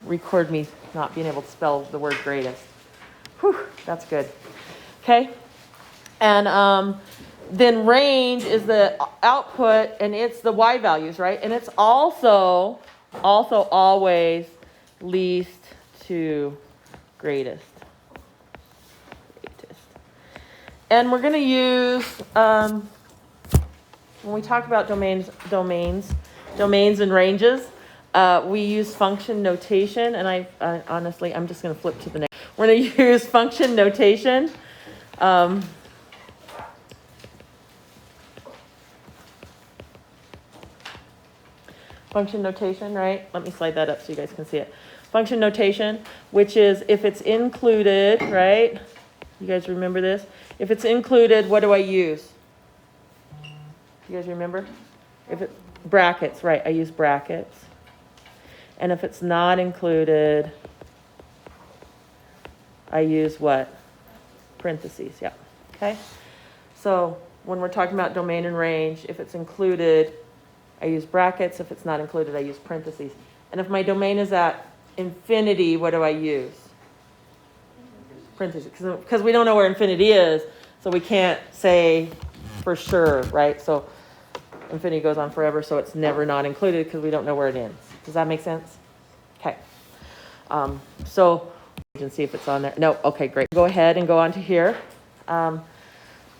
record me not being able to spell the word greatest. Whew, that's good. Okay. And then range is the output, and it's the y values, right? And it's also always least to greatest. And we're going to use, when we talk about domains and ranges, we use function notation. And I honestly, I'm just going to flip to the next. We're going to use function notation. Function notation, right? Let me slide that up so you guys can see it. Function notation, which is if it's included, right? You guys remember this? If it's included, what do I use? You guys remember? If it brackets, right? I use brackets. And if it's not included, I use what? Parentheses, yeah. Okay? So when we're talking about domain and range, if it's included, I use brackets. If it's not included, I use parentheses. And if my domain is at infinity, what do I use? Parentheses. Because we don't know where infinity is, so we can't say for sure, right? So infinity goes on forever, so it's never not included because we don't know where it ends. Does that make sense? Okay. So you can see if it's on there. No, okay, great. Go ahead and go on to here.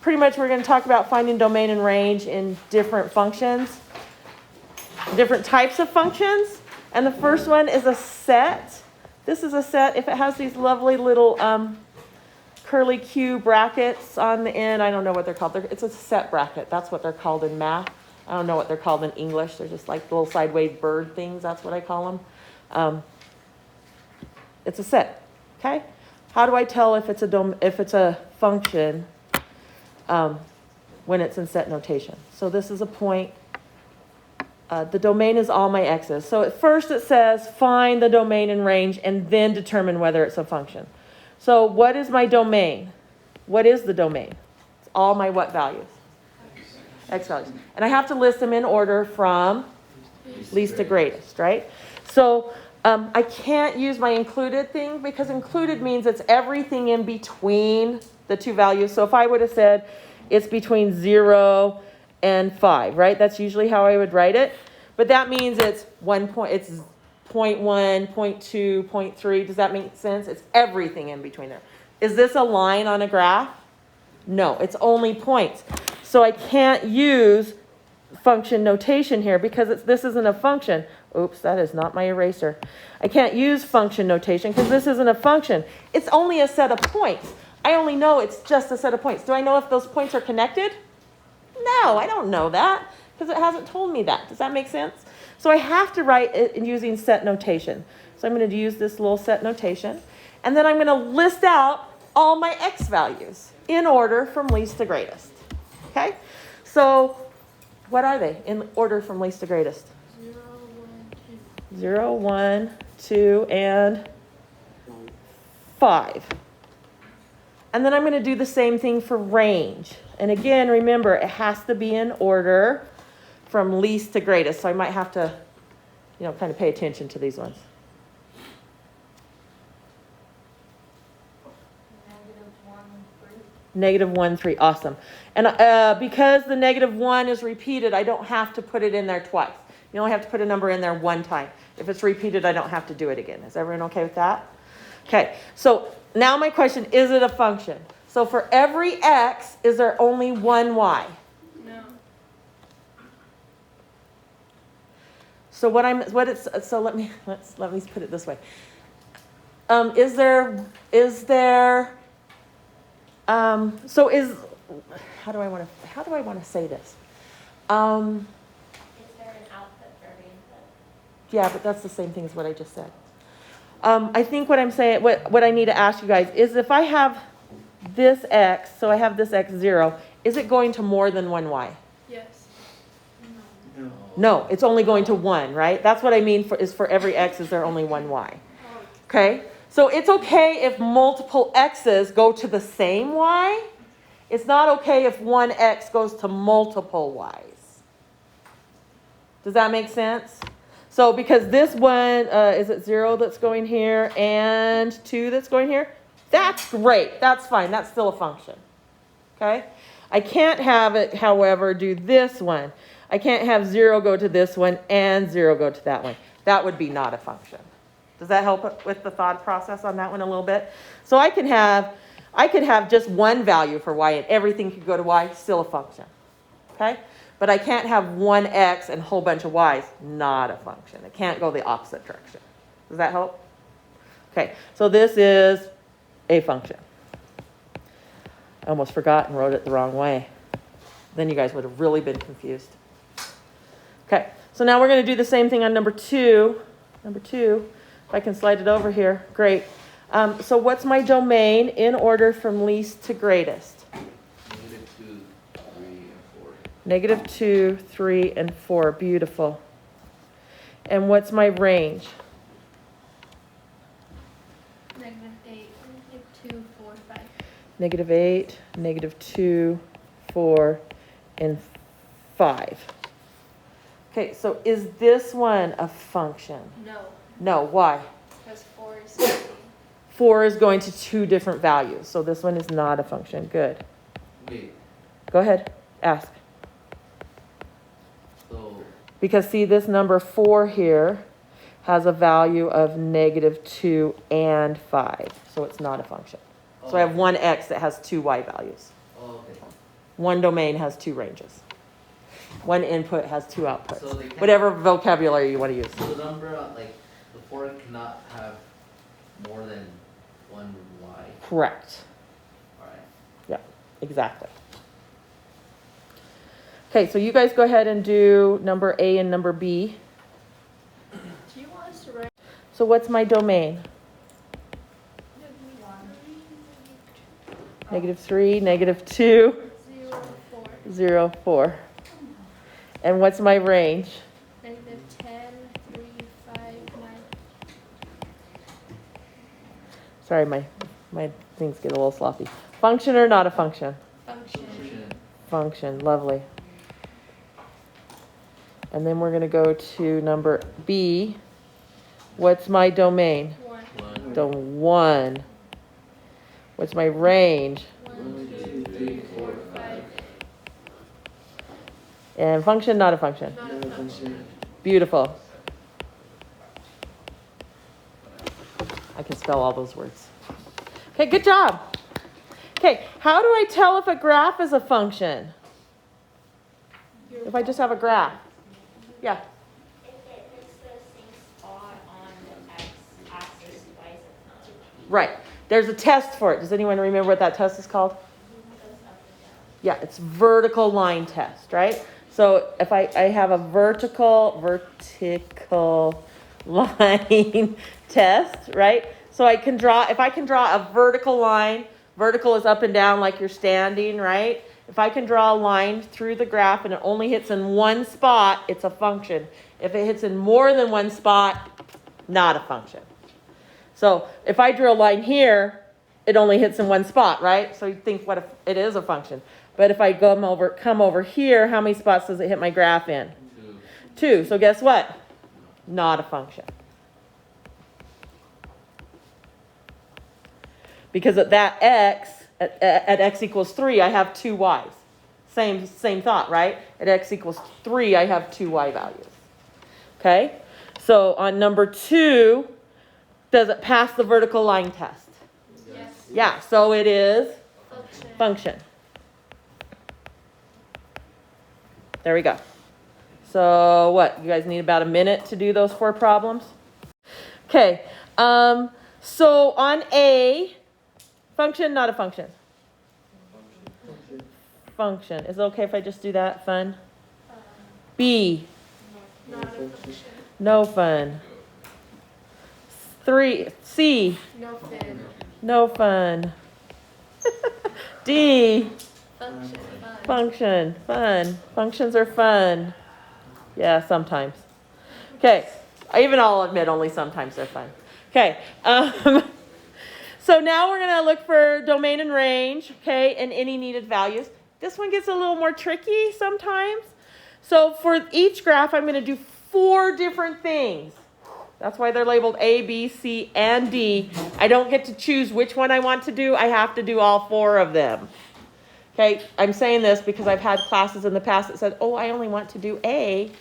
Pretty much we're going to talk about finding domain and range in different functions. Different types of functions, and the first one is a set. This is a set if it has these lovely little curly Q brackets on the end. I don't know what they're called. It's a set bracket. That's what they're called in math. I don't know what they're called in English. They're just like little sideways bird things. That's what I call them. It's a set. Okay. How do I tell if it's a function when it's in set notation? So this is a point. The domain is all my x's. So at first it says find the domain and range and then determine whether it's a function. So what is my domain? What is the domain? It's all my what values? X values. And I have to list them in order from least to greatest, right? So I can't use my included thing because included means it's everything in between the two values. So if I would have said it's between 0 and 5, right? That's usually how I would write it. But that means it's 1 point, it's 0.1, 0.2, 0.3. Does that make sense? It's everything in between there. Is this a line on a graph? No, it's only points. So I can't use function notation here because this isn't a function. Oops, that is not my eraser. I can't use function notation because this isn't a function. It's only a set of points. I only know it's just a set of points. Do I know if those points are connected? No, I don't know that because it hasn't told me that. Does that make sense? So I have to write it using set notation. So I'm going to use this little set notation. And then I'm going to list out all my x values in order from least to greatest. Okay? So what are they in order from least to greatest? 0, 1, 2, and 5. And then I'm going to do the same thing for range. And again, remember, it has to be in order from least to greatest. So I might have to, kind of pay attention to these ones. -1, 3. Awesome. And because the -1 is repeated, I don't have to put it in there twice. You only have to put a number in there one time. If it's repeated, I don't have to do it again. Is everyone okay with that? Okay. So now my question, is it a function? So for every x, is there only one y? No. So let me put it this way. How do I want to say this? Is there an output for every input? Yeah, but that's the same thing as what I just said. I think what I'm saying, what I need to ask you guys is if I have this x, so I have this x0, is it going to more than one y? Yes. No, it's only going to 1, right? That's what I mean for every x, is there only one y? Okay? So it's okay if multiple x's go to the same y. It's not okay if one x goes to multiple y's. Does that make sense? So because this one, is it 0 that's going here and 2 that's going here? That's great. That's fine. That's still a function. Okay? I can't have it, however, do this one. I can't have 0 go to this one and 0 go to that one. That would be not a function. Does that help with the thought process on that one a little bit? So I could have just one value for y and everything could go to y, still a function. Okay? But I can't have one x and a whole bunch of y's, not a function. It can't go the opposite direction. Does that help? Okay, so this is a function. I almost forgot and wrote it the wrong way. Then you guys would have really been confused. Okay, so now we're going to do the same thing on number 2. Number 2, if I can slide it over here, great. So what's my domain in order from least to greatest? -2, 3, and 4. -2, 3, and 4. Beautiful. And what's my range? -8, -2, 4, 5. -8, -2, 4, and 5. Okay, so is this one a function? No, No, why? because 4 is 3. 4 is going to 2 different values, so this one is not a function. Good. Wait, Go ahead, ask. so Because see, this number 4 here has a value of -2 and 5, so it's not a function. So I have one x that has 2 y values. okay. One domain has 2 ranges. One input has 2 outputs. So they can't- Whatever vocabulary you want to use. So the number like the 4 cannot have more than one y. Correct. All right. Yeah, exactly. Okay, so you guys go ahead and do number A and number B. Do you want us to write? So what's my domain? -3, -2, 0, 4. 0, 4. And what's my range? -10, 3, 5, 9. Sorry, my things get a little sloppy. Function or not a function? Function. Function, lovely. And then we're going to go to number B. What's my domain? 1. 1. What's my range? 1, 2, 3, 4, 5. And function, not a function? Not a function. Beautiful. I can spell all those words. Okay, good job. Okay, how do I tell if a graph is a function? If I just have a graph. Yeah. If it hits the same spot on the x-axis twice, it's not. Right. There's a test for it. Does anyone remember what that test is called? It goes up and down. Yeah, it's vertical line test, right? So if I have a vertical line test, right? So if I can draw a vertical line, vertical is up and down like you're standing, right? If I can draw a line through the graph and it only hits in one spot, it's a function. If it hits in more than one spot, not a function. So if I drew a line here, it only hits in one spot, right? So you think what if it is a function. But if I come over here, how many spots does it hit my graph in? 2. 2. So guess what? Not a function. Because at that x, at x equals 3, I have 2 y's. Same thought, right? At x equals 3, I have 2 y values. Okay? So on number 2, does it pass the vertical line test? Yes. Yeah, so it is Function. function. There we go. So what? You guys need about a minute to do those 4 problems? Okay. So on A, function, not a function? Function. Is it okay if I just do that? Fun? B, Not a function. no fun. 3, C, No fin. no fun. D, Function. Fun. function, fun. Functions are fun. Yeah, sometimes. Okay, I'll admit only sometimes they're fun. Okay, so now we're going to look for domain and range, okay, and any needed values. This one gets a little more tricky sometimes. So for each graph, I'm going to do 4 different things. That's why they're labeled A, B, C, and D. I don't get to choose which one I want to do. I have to do all 4 of them. Okay, I'm saying this because I've had classes in the past that said, oh, I only want to do A,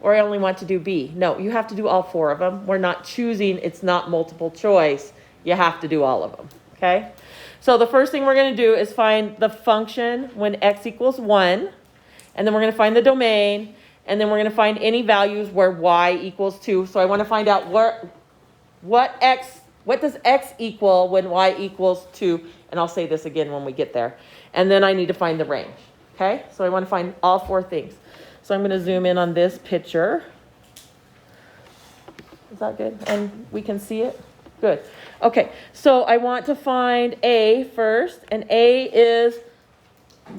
or I only want to do B. No, you have to do all 4 of them. We're not choosing. It's not multiple choice. You have to do all of them. Okay? So the first thing we're going to do is find the function when x equals 1. And then we're going to find the domain. And then we're going to find any values where y equals 2. So I want to find out what does x equal when y equals 2. And I'll say this again when we get there. And then I need to find the range. Okay? So I want to find all 4 things. So I'm going to zoom in on this picture. Is that good? And we can see it? Good. Okay, so I want to find A first. And A is,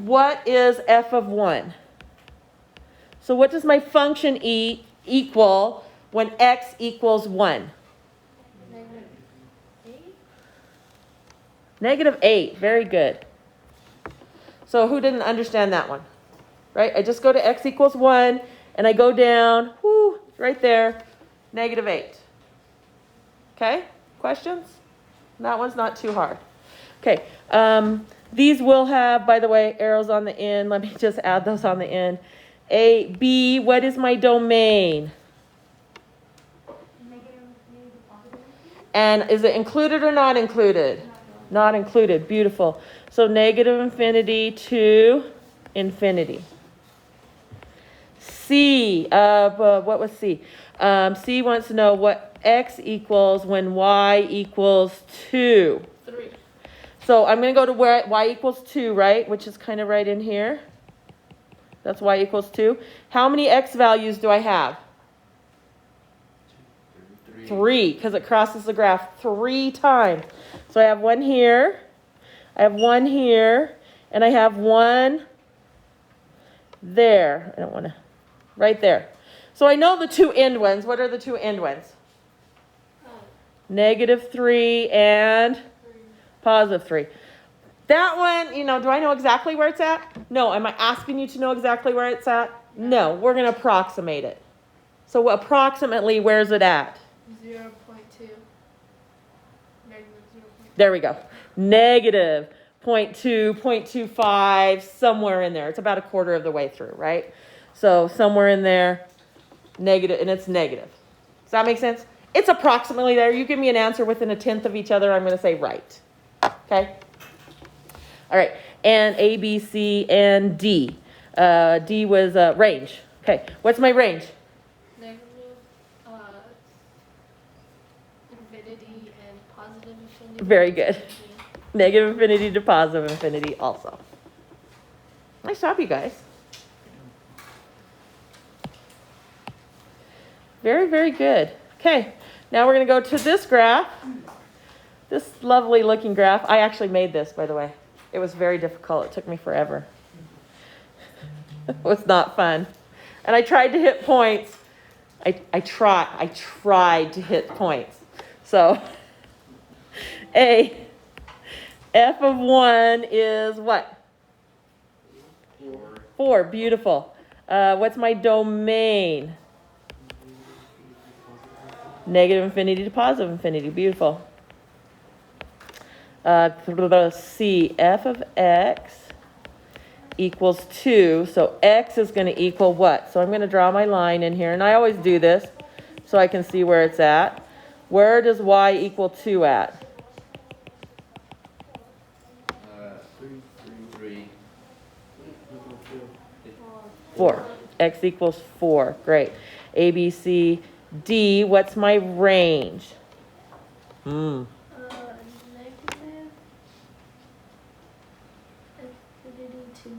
what is f of 1? So what does my function equal when x equals 1? -8. Very good. So who didn't understand that one? Right? I just go to x equals 1, and I go down, right there, -8. Okay? Questions? That one's not too hard. Okay. These will have, by the way, arrows on the end. Let me just add those on the end. A, B, what is my domain? And is it included or not included? Not included. Beautiful. So -infinity to infinity. C, what was C? C wants to know what x equals when y equals 2. 3. So I'm going to go to where y equals 2, right? Which is kind of right in here. That's y equals 2. How many x values do I have? 3, because it crosses the graph 3 times. So I have one here, I have one here, and I have one there. I don't want to, right there. So I know the 2 end ones. What are the 2 end ones? -3 and +3. That one, do I know exactly where it's at? No. Am I asking you to know exactly where it's at? No. We're going to approximate it. So approximately, where's it at? 0.2. -0.2. There we go. -0.2, 0.25, somewhere in there. It's about a quarter of the way through, right? So somewhere in there, negative, and it's negative. Does that make sense? It's approximately there. You give me an answer within 1/10 of each other, I'm going to say right. Okay? All right. And A, B, C, and D. D was range. Okay. What's my range? Infinity and positive infinity. Very good. -infinity to positive infinity also. Nice job, you guys. Very, very good. Okay. Now we're going to go to this graph. This lovely looking graph. I actually made this, by the way. It was very difficult. It took me forever. It was not fun. And I tried to hit points. I tried to hit points. So, f of 1 is what? 4. Beautiful. What's my domain? -infinity to positive infinity. Beautiful. C, f of x equals 2. So x is going to equal what? So I'm going to draw my line in here. And I always do this so I can see where it's at. Where does y equal 2 at? 3. 4. X equals 4. Great. A, B, C, D. What's my range? Negative infinity to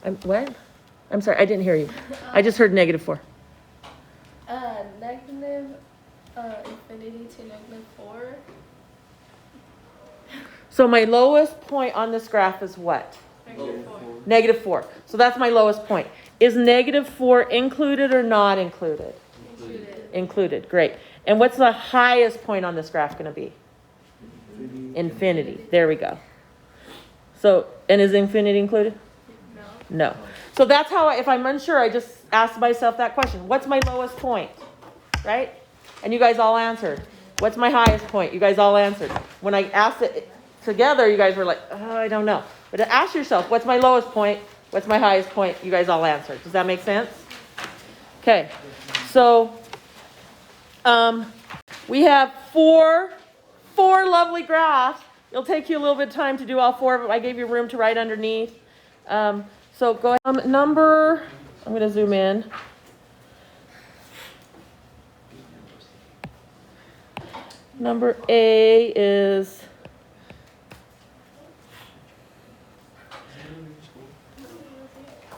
-4. What? I'm sorry, I didn't hear you. I just heard -4. Negative infinity to -4. So my lowest point on this graph is what? -4. -4. So that's my lowest point. Is -4 included or not included? Included. Great. And what's the highest point on this graph going to be? Infinity. There we go. So, and is infinity included? No. No. So that's how, if I'm unsure, I asked myself that question. What's my lowest point? Right? And you guys all answered. What's my highest point? You guys all answered. When I asked it together, you guys were like, oh, I don't know. But ask yourself, what's my lowest point? What's my highest point? You guys all answered. Does that make sense? Okay. So we have four lovely graphs. It'll take you a little bit of time to do all four, but I gave you room to write underneath. So go ahead. I'm going to zoom in. Number A is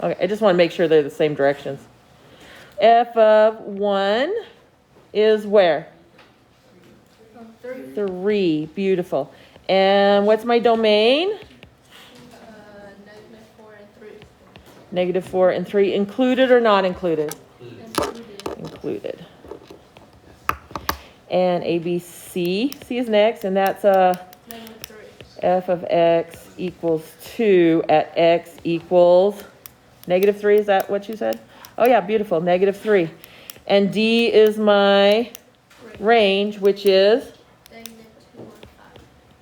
okay, I just want to make sure they're the same directions. F of 1 is where? 3. Beautiful. And what's my domain? -4 and 3. Included or not included? Included. And A, B, C. C is next, and that's f of x equals 2 at x equals -3. Is that what you said? Oh, yeah, beautiful. -3. And D is my range, which is?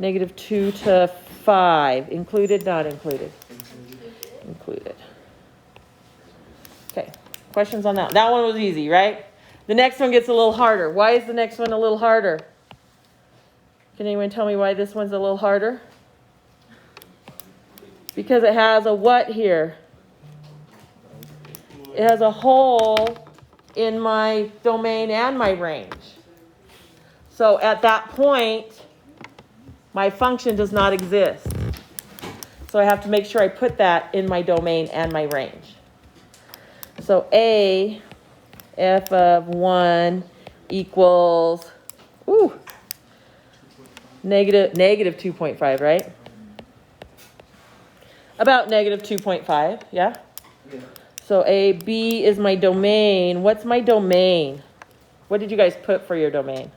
-2 to 5. Included, not included? Included. Okay, questions on that? That one was easy, right? The next one gets a little harder. Why is the next one a little harder? Can anyone tell me why this one's a little harder? Because it has a what here? It has a hole in my domain and my range. So at that point, my function does not exist. So I have to make sure I put that in my domain and my range. So A, f of 1 equals, negative 2.5, right? About negative 2.5, yeah? So A, B is my domain. What's my domain? What did you guys put for your domain?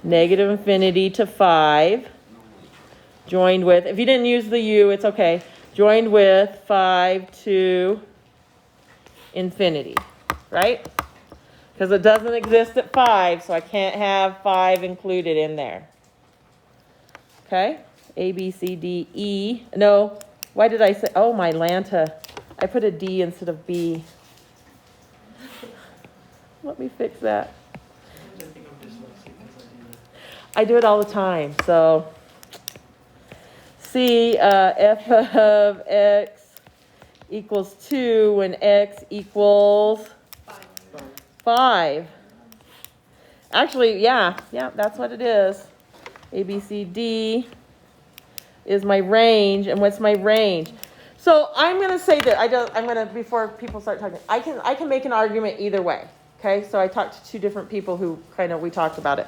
Negative infinity to 5, joined with, if you didn't use the U, it's okay, joined with 5 to infinity, right? Because it doesn't exist at 5, so I can't have 5 included in there. Okay? A, B, C, D, E. No, why did I say, oh, my Lanta. I put a D instead of B. Let me fix that. I do it all the time, so. C, f of x equals 2 when x equals 5. Actually, yeah, that's what it is. A, B, C, D is my range. And what's my range? So I'm going to say that before people start talking, I can make an argument either way. Okay, so I talked to two different people who we talked about it.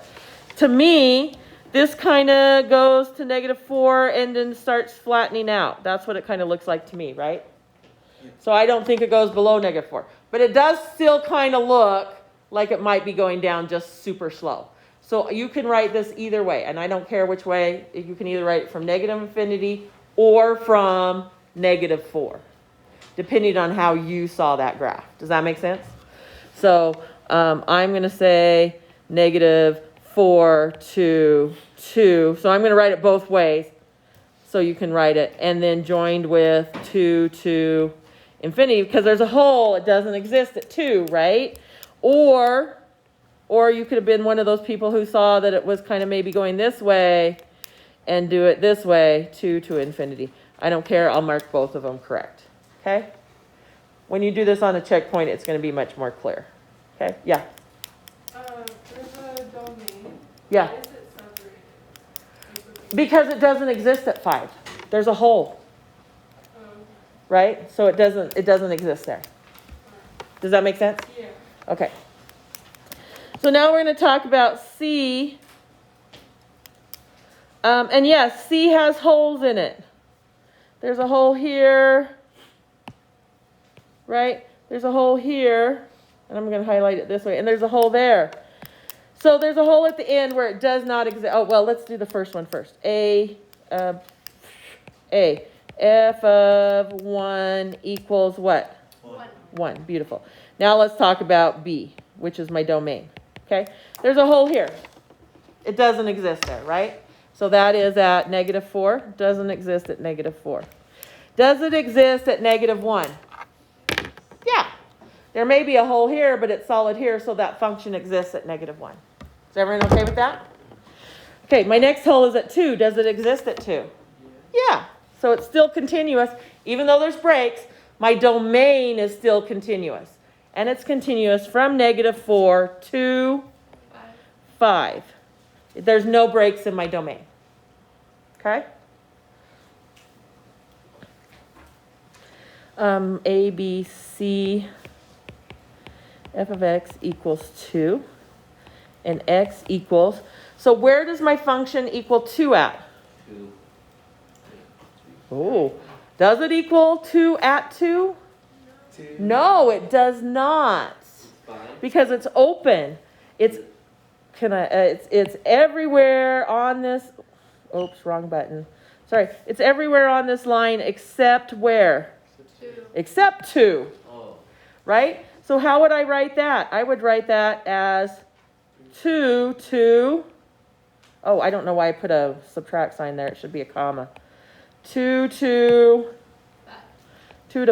To me, this kind of goes to -4 and then starts flattening out. That's what it kind of looks like to me, right? So I don't think it goes below -4. But it does still kind of look like it might be going down just super slow. So you can write this either way, and I don't care which way. You can either write it from negative infinity or from -4, depending on how you saw that graph. Does that make sense? So I'm going to say -4 to 2. So I'm going to write it both ways so you can write it. And then joined with 2 to infinity, because there's a hole. It doesn't exist at 2, right? Or you could have been one of those people who saw that it was kind of maybe going this way and do it this way, 2 to infinity. I don't care. I'll mark both of them correct. Okay? When you do this on a checkpoint, it's going to be much more clear. Okay? Yeah? There's a domain. Yeah. Why is it separated? Because it doesn't exist at 5. There's a hole. Right? So it doesn't exist there. Does that make sense? Yeah. Okay. So now we're going to talk about C. And yes, C has holes in it. There's a hole here. Right? There's a hole here. And I'm going to highlight it this way. And there's a hole there. So there's a hole at the end where it does not exist. Oh, well, let's do the first one first. A. f of 1 equals what? 1. Beautiful. Now let's talk about b, which is my domain. Okay? There's a hole here. It doesn't exist there, right? So that is at -4. Doesn't exist at -4. Does it exist at -1? Yeah. There may be a hole here, but it's solid here, so that function exists at -1. Is everyone okay with that? Okay, my next hole is at 2. Does it exist at 2? Yeah. So it's still continuous. Even though there's breaks, my domain is still continuous. And it's continuous from -4 to 5. There's no breaks in my domain. Okay? A, B, C, f of x equals 2, and x equals, so where does my function equal 2 at? 2. Oh, does it equal 2 at 2? No, it does not, because it's open. It's it's everywhere on this. Oops, wrong button. Sorry, it's everywhere on this line except where? 2. Except 2, Oh. right? So how would I write that? I would write that as 2 to, oh, I don't know why I put a subtract sign there. It should be a comma. 2 to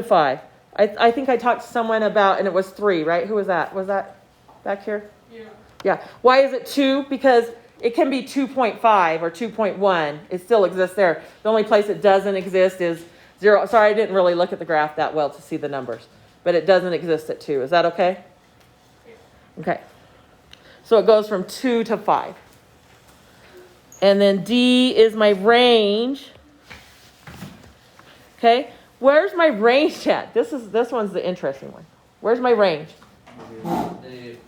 5. I think I talked to someone about, and it was 3, right? Who was that? Was that back here? Yeah. Yeah. Why is it 2? Because it can be 2.5 or 2.1. It still exists there. The only place it doesn't exist is 0. Sorry, I didn't really look at the graph that well to see the numbers. But it doesn't exist at 2. Is that okay? Okay. So it goes from 2 to 5. And then D is my range. Okay. Where's my range at? This one's the interesting one. Where's my range? -3.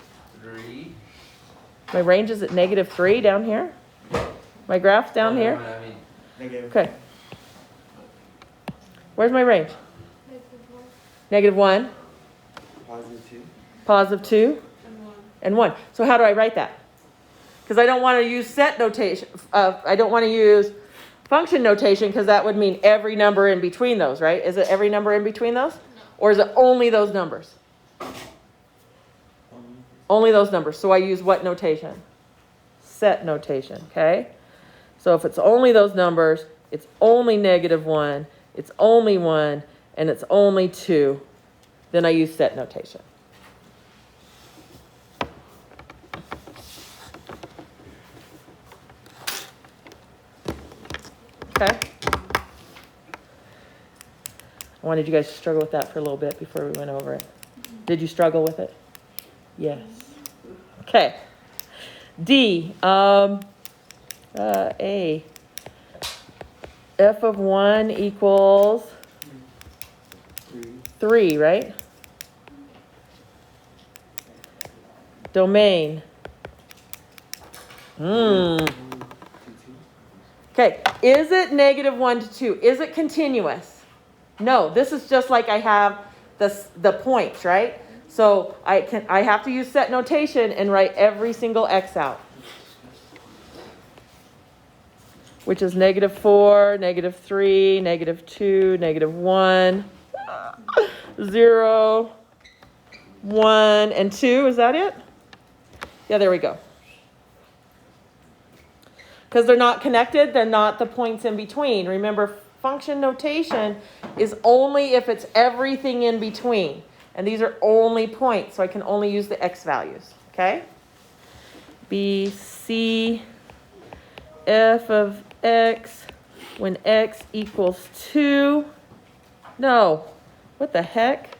My range is at -3 down here. My graph's down Oh, here. never mind, I mean, Okay. Where's my range? -1, +2, and 1. So how do I write that? Because I don't want to use set notation. I don't want to use function notation because that would mean every number in between those, right? Is it every number in between those? Or is it only those numbers? Only those numbers. So I use what notation? Set notation, okay? So if it's only those numbers, it's only -1, it's only 1, and it's only 2, then I use set notation. Okay? I wanted you guys to struggle with that for a little bit before we went over it. Did you struggle with it? Yes. Okay. D. A. F of 1 equals 3, right? Domain. Okay. Is it -1 to 2? Is it continuous? No. This is just like I have the points, right? So I have to use set notation and write every single x out, which is -4, -3, -2, -1, 0, 1, and 2. Is that it? Yeah, there we go. Because they're not connected, they're not the points in between. Remember, function notation is only if it's everything in between. And these are only points, so I can only use the x values, okay? B, C, f of x when x equals 2. No, what the heck?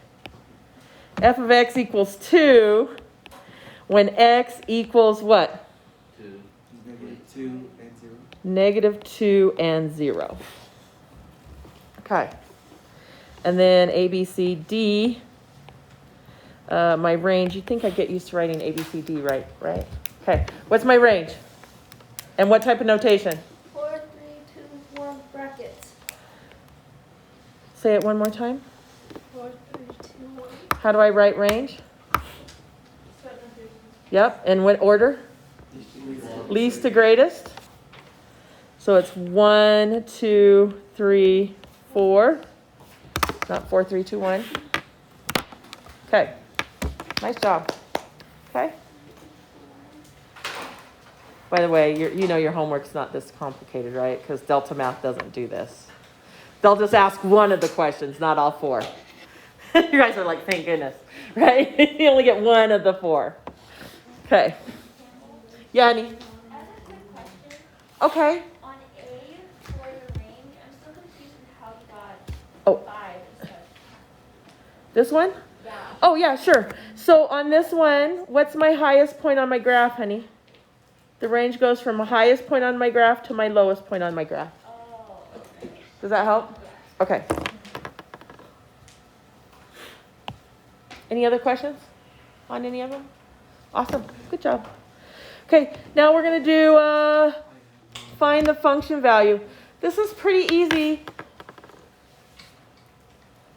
F of x equals 2 when x equals what? 2. -2 and 0. Okay. And then A, B, C, D. My range, you think I get used to writing A, B, C, D, right? Okay. What's my range? And what type of notation? 4, 3, 2, 1 brackets. Say it one more time. 4, 3, 2, 1. How do I write range? Set notation. Yep. In what order? Least to greatest. So it's 1, 2, 3, 4. Not 4, 3, 2, 1. Okay. Nice job. Okay. By the way, you know your homework's not this complicated, right? Because Delta Math doesn't do this. They'll just ask one of the questions, not all 4. You guys are like, thank goodness, right? You only get one of the 4. Okay. Yeah, honey? I have a quick question. Okay. On A for the range, I'm still confused with how you got Oh. 5 instead. This one? Yeah. Oh, yeah, sure. So on this one, what's my highest point on my graph, honey? The range goes from the highest point on my graph to my lowest point on my graph. Oh, okay. Does that help? Okay. Any other questions on any of them? Awesome. Good job. Okay, now we're going to do find the function value. This is pretty easy.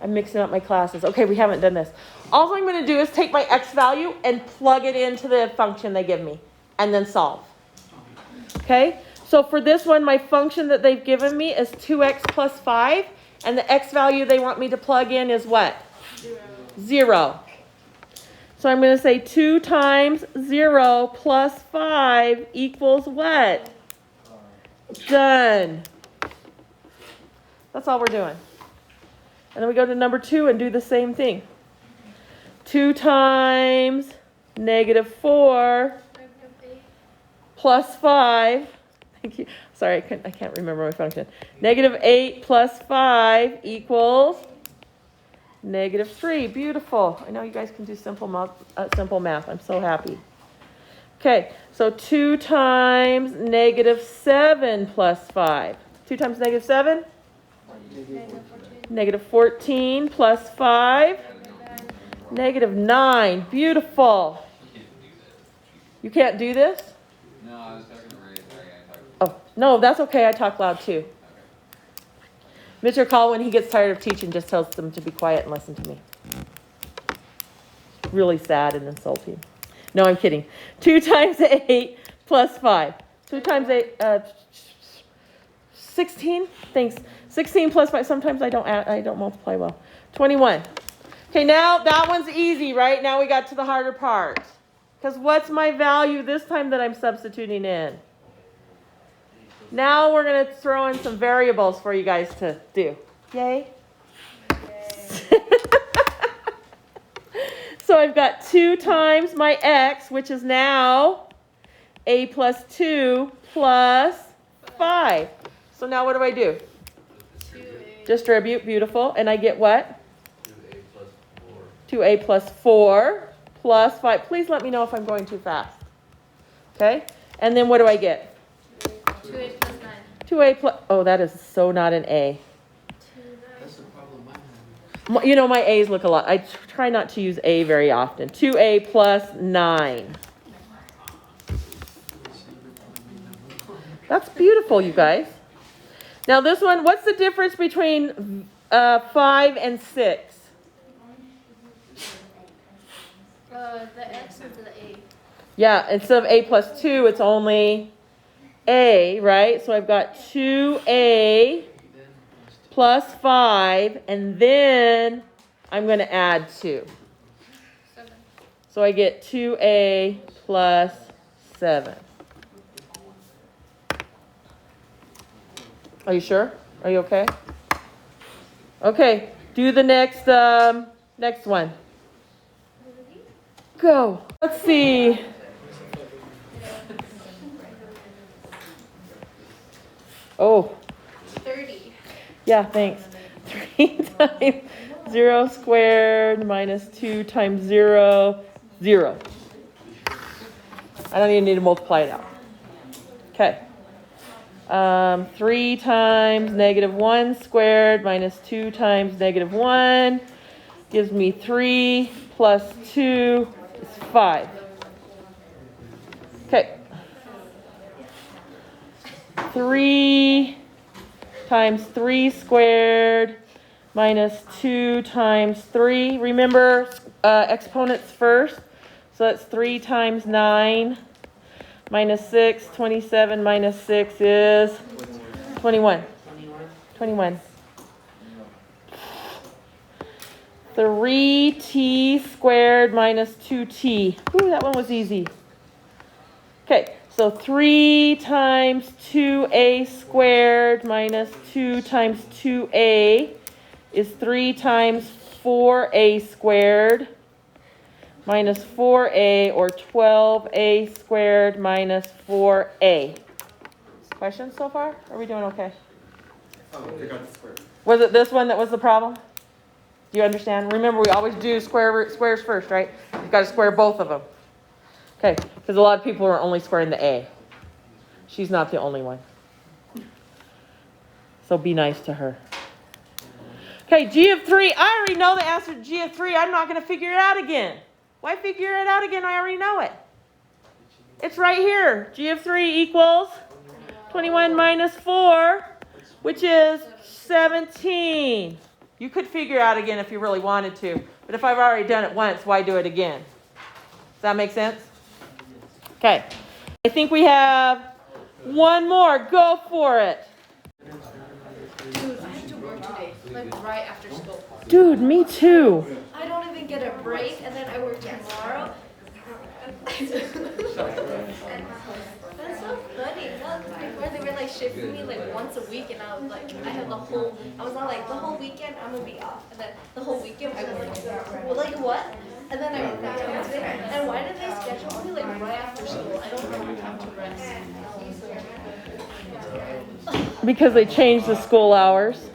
I'm mixing up my classes. Okay, we haven't done this. All I'm going to do is take my x value and plug it into the function they give me, and then solve. Okay, so for this one, my function that they've given me is 2x plus 5, and the x value they want me to plug in is what? 0. So I'm going to say 2 times 0 plus 5 equals what? Done. That's all we're doing. And then we go to number 2 and do the same thing. 2 times -4 plus 5. Thank you. Sorry, I can't remember my function. -8 plus 5 equals -3. Beautiful. I know you guys can do simple math. I'm so happy. Okay, so 2 times -7 plus 5. 2 times -7? -14 plus 5. -9. Beautiful. You can't do this? No, I was talking to Ray. Sorry, I talked. Oh, no, that's okay. I talk loud too. Mr. Call, when he gets tired of teaching, just tells them to be quiet and listen to me. Really sad and insulting. No, I'm kidding. 2 times 8 plus 5. 2 times 8, 16? Thanks. 16 plus 5. Sometimes I don't multiply well. 21. Okay, now that one's easy, right? Now we got to the harder part. Because what's my value this time that I'm substituting in? Now we're going to throw in some variables for you guys to do. Yay? So I've got 2 times my x, which is now a plus 2 plus 5. So now what do I do? Distribute. Beautiful. And I get what? 2a plus 4 plus 5. Please let me know if I'm going too fast. Okay? And then what do I get? 2a plus 9. 2a plus, oh, that is so not an A. That's the problem I'm having. You know, my A's look a lot. I try not to use A very often. 2a plus 9. That's beautiful, you guys. Now this one, what's the difference between 5 and 6? The x is the a. Yeah, instead of a plus 2, it's only a, right? So I've got 2a plus 5, and then I'm going to add 2. 7. So I get 2a plus 7. Are you sure? Are you okay? Okay, do the next one. Go. Let's see. Oh, 30. yeah, thanks. 3 times 0 squared minus 2 times 0, 0. I don't even need to multiply it out. Okay. 3 times -1 squared minus 2 times -1 gives me 3 plus 2 is 5. Okay. 3 times 3 squared minus 2 times 3. Remember exponents first. So that's 3 times 9 minus 6. 27 minus 6 is 21. 21. 3t squared minus 2t. Ooh, that one was easy. Okay, so 3 times 2a squared minus 2 times 2a is 3 times 4a squared minus 4a, or 12a squared minus 4a. Questions so far? Are we doing okay? Was it this one that was the problem? Do you understand? Remember, we always do squares first, right? You've got to square both of them. Okay, because a lot of people are only squaring the a. She's not the only one. So be nice to her. Okay, g of 3. I already know the answer to g of 3. I'm not going to figure it out again. Why figure it out again? I already know it. It's right here. G of 3 equals 21 minus 4, which is 17. You could figure it out again if you really wanted to. But if I've already done it once, why do it again? Does that make sense? Okay. I think we have one more. Go for it. Dude, I have to work today, like right after school. Dude, me too. I don't even get a break, and then I work tomorrow. That's so funny. No, 'cause before they were like shifting me like once a week, and I was like, I was not like the whole weekend I'm gonna be off, and then the whole weekend I work. Well, like what? And then I work on Tuesday. And why did they schedule me like right after school? I don't know how to rest. Because they changed the school hours.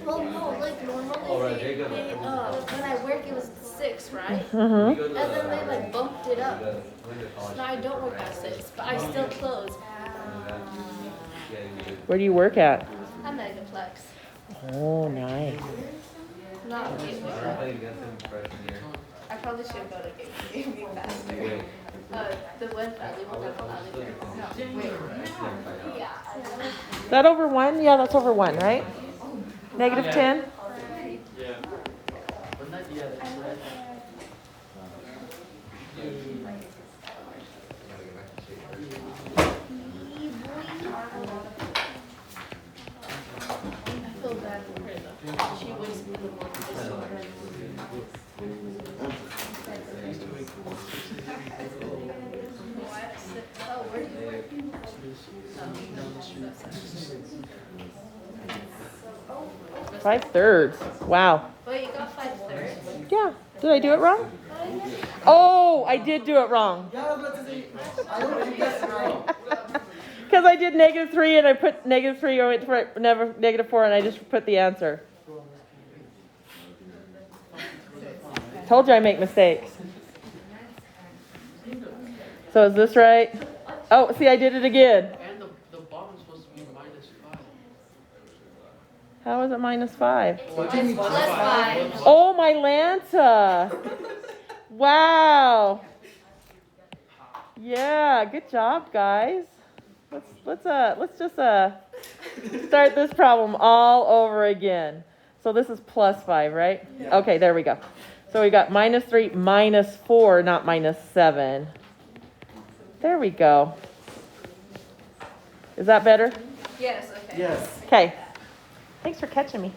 Well, no, like normally when I work it was 6, right? Mm-hmm. And then they like bumped it up. Now I don't work at 6, but I still close. Where do you work at? I'm Megaplex. Oh, nice. Not Gateway. I probably should go to Gateway faster. The one valley, yeah. Is that over 1? Yeah, that's over 1, right? Negative 10? Yeah. I feel bad for her though. She wasted the money. Oh, where do you work? Oh, 5/3. Wow. Wait, you got 5/3? Yeah. Did I do it wrong? Oh, I did do it wrong. Because I did -3 and I put -3, I went for -4 and I just put the answer. Told you I make mistakes. So is this right? Oh, see, I did it again. And the bottom's supposed to be -5. How is it -5? It's +5. Oh, my Lanta. Wow. Yeah, good job, guys. Let's just start this problem all over again. So this is +5, right? Yeah. Okay, there we go. So we got -3, -4, not -7. There we go. Is that better? Yes, okay. Yes. Okay. Thanks for catching me.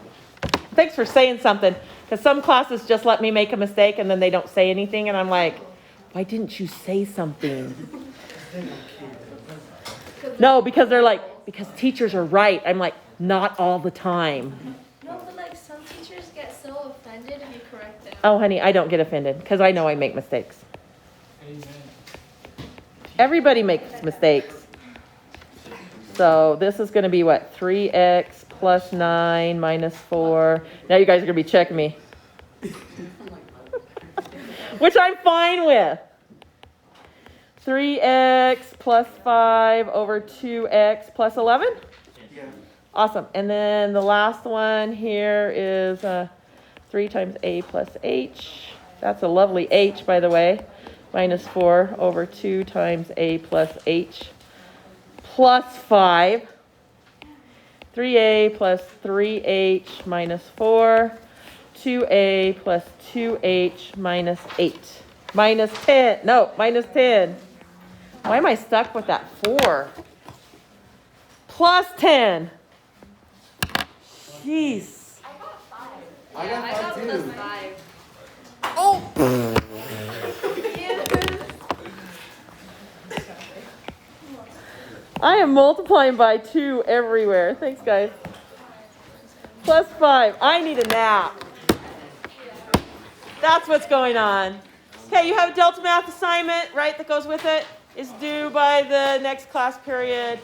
Thanks for saying something. Because some classes just let me make a mistake and then they don't say anything. And I'm like, why didn't you say something? No, because they're like, because teachers are right. I'm like, not all the time. No, but like some teachers get so offended if you correct them. Oh, honey, I don't get offended because I know I make mistakes. Everybody makes mistakes. So this is going to be what? 3x plus 9 minus 4. Now you guys are going to be checking me. Which I'm fine with. 3x plus 5 over 2x plus 11? Yeah. Awesome. And then the last one here is 3 times a plus h. That's a lovely h, by the way. Minus 4 over 2 times a plus h plus 5. 3a plus 3h minus 4. 2a plus 2h minus 8. Minus 10. No, minus 10. Why am I stuck with that 4? Plus 10. Jeez. I got 5. I Yeah, got I got five plus too. 5. Oh! I am multiplying by 2 everywhere. Thanks, guys. Plus 5. I need a nap. That's what's going on. Okay, you have a Delta Math assignment, right, that goes with it. It's due by the next class period.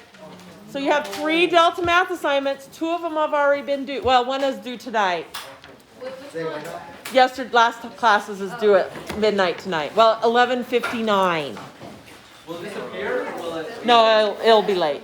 So you have 3 Delta Math assignments. 2 of them have already been due. Well, one is due tonight. Which Say one? why not? Yesterday, last classes is due at midnight tonight. Well, 11:59. Will it disappear or will it? No, it'll be late.